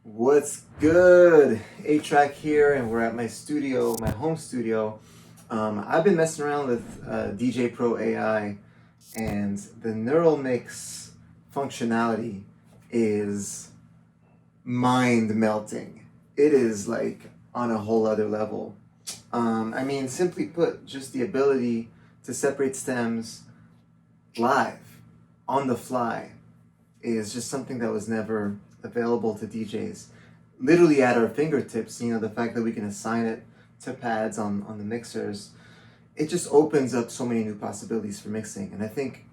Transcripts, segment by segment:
What's good? A-Trak here, and we're at my studio, my home studio. I've been messing around with DJ Pro AI, and the neural mix functionality is mind melting. It is like on a whole other level. Simply put, just the ability to separate stems live, on the fly, is just something that was never available to DJs. Literally at our fingertips, the fact that we can assign it to pads on the mixers, it just opens up so many new possibilities for mixing. And I think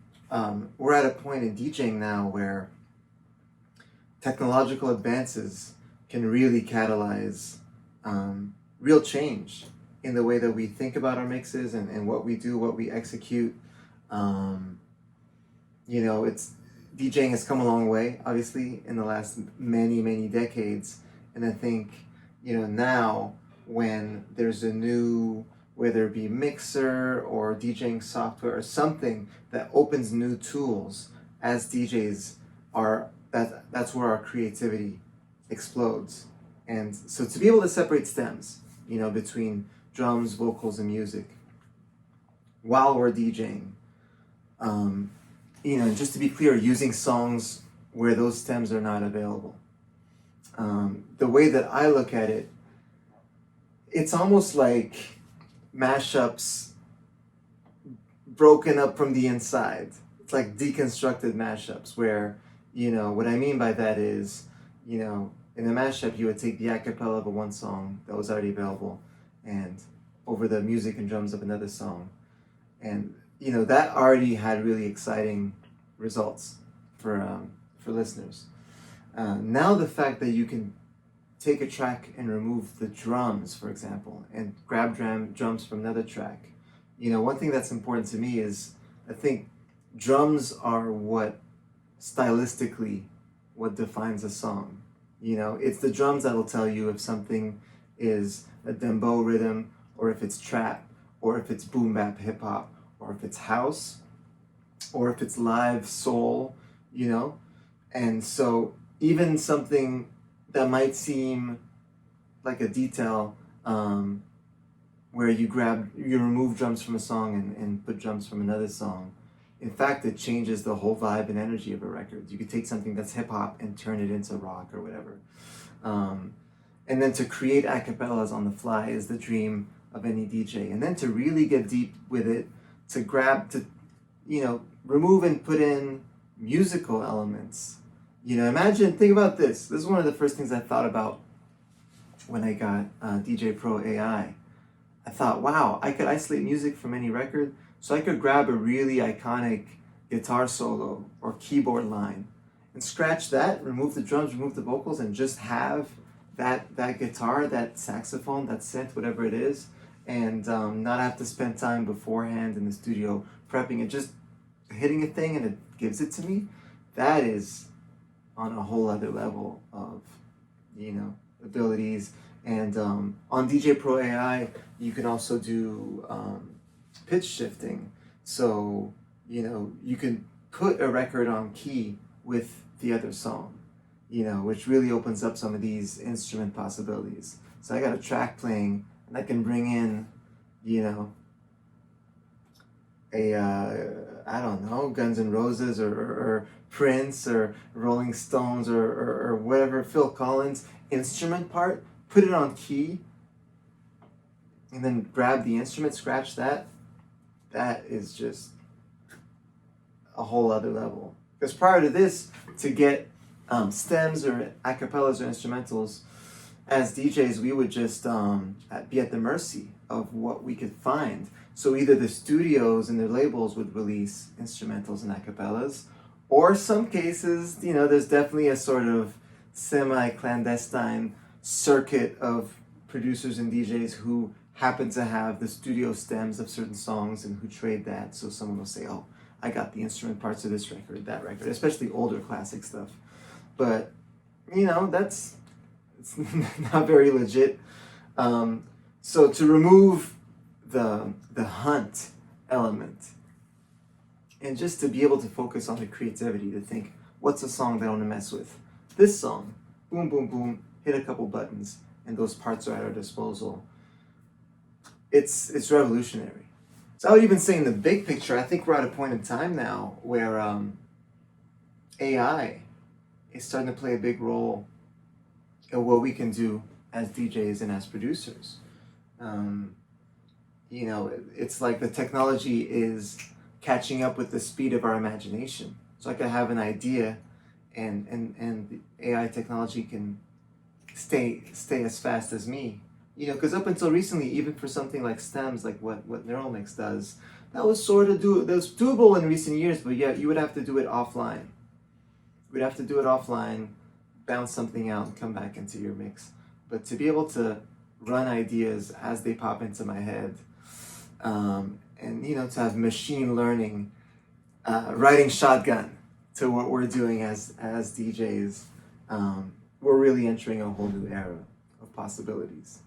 we're at a point in DJing now where technological advances can really catalyze real change in the way that we think about our mixes and what we do, what we execute. It's DJing has come a long way, obviously, in the last many decades. And I think, now when there's a new, whether it be mixer or DJing software or something that opens new tools, as DJs that's where our creativity explodes. And so to be able to separate stems, between drums, vocals, and music while we're DJing, and just to be clear, using songs where those stems are not available. The way that I look at it, it's almost like mashups broken up from the inside. It's like deconstructed mashups where, what I mean by that is, in a mashup, you would take the acapella of one song that was already available and over the music and drums of another song. And that already had really exciting results for listeners. Now the fact that you can take a track and remove the drums, for example, and grab drums from another track. One thing that's important to me is I think drums are what stylistically what defines a song. It's the drums that'll tell you if something is a dembow rhythm or if it's trap or if it's boom bap hip hop or if it's house, or if it's live soul, And so even something that might seem like a detail, where you remove drums from a song and put drums from another song, in fact, it changes the whole vibe and energy of a record. You could take something that's hip hop and turn it into rock or whatever. And then to create acapellas on the fly is the dream of any DJ. And then to really get deep with it, to remove and put in musical elements. Think about this. This is one of the first things I thought about when I got DJ Pro AI. I thought, wow, I could isolate music from any record, so I could grab a really iconic guitar solo or keyboard line and scratch that, remove the drums, remove the vocals, and just have that guitar, that saxophone, that synth, whatever it is, and not have to spend time beforehand in the studio prepping it, just hitting a thing and it gives it to me. That is on a whole other level of, abilities. And on DJ Pro AI, you can also do pitch shifting. So, you can put a record on key with the other song, which really opens up some of these instrument possibilities. So I got a track playing and I can bring in, I don't know, Guns N' Roses or Prince or Rolling Stones or whatever, Phil Collins instrument part, put it on key, and then grab the instrument, scratch that. That is just a whole other level. Because prior to this, to get stems or acapellas or instrumentals, as DJs, we would just be at the mercy of what we could find. So either the studios and their labels would release instrumentals and acapellas, or some cases, there's definitely a sort of semi-clandestine circuit of producers and DJs who happen to have the studio stems of certain songs and who trade that. So someone will say, oh, I got the instrument parts of this record, that record, especially older classic stuff. But, it's not very legit. So to remove the hunt element and just to be able to focus on the creativity, to think, what's a song that I want to mess with? This song. boom, boom, boom, hit a couple buttons, and those parts are at our disposal. It's revolutionary. So I would even say in the big picture, I think we're at a point in time now where AI is starting to play a big role in what we can do as DJs and as producers. You know, it's like the technology is catching up with the speed of our imagination. So I could have an idea, and the AI technology can stay as fast as me. You know, because up until recently, even for something like stems, like what Neural Mix does, that was doable in recent years. But yeah, you would have to do it offline. We'd have to do it offline, bounce something out, and come back into your mix. But to be able to run ideas as they pop into my head, and you know, to have machine learning riding shotgun to what we're doing as DJs, we're really entering a whole new era of possibilities.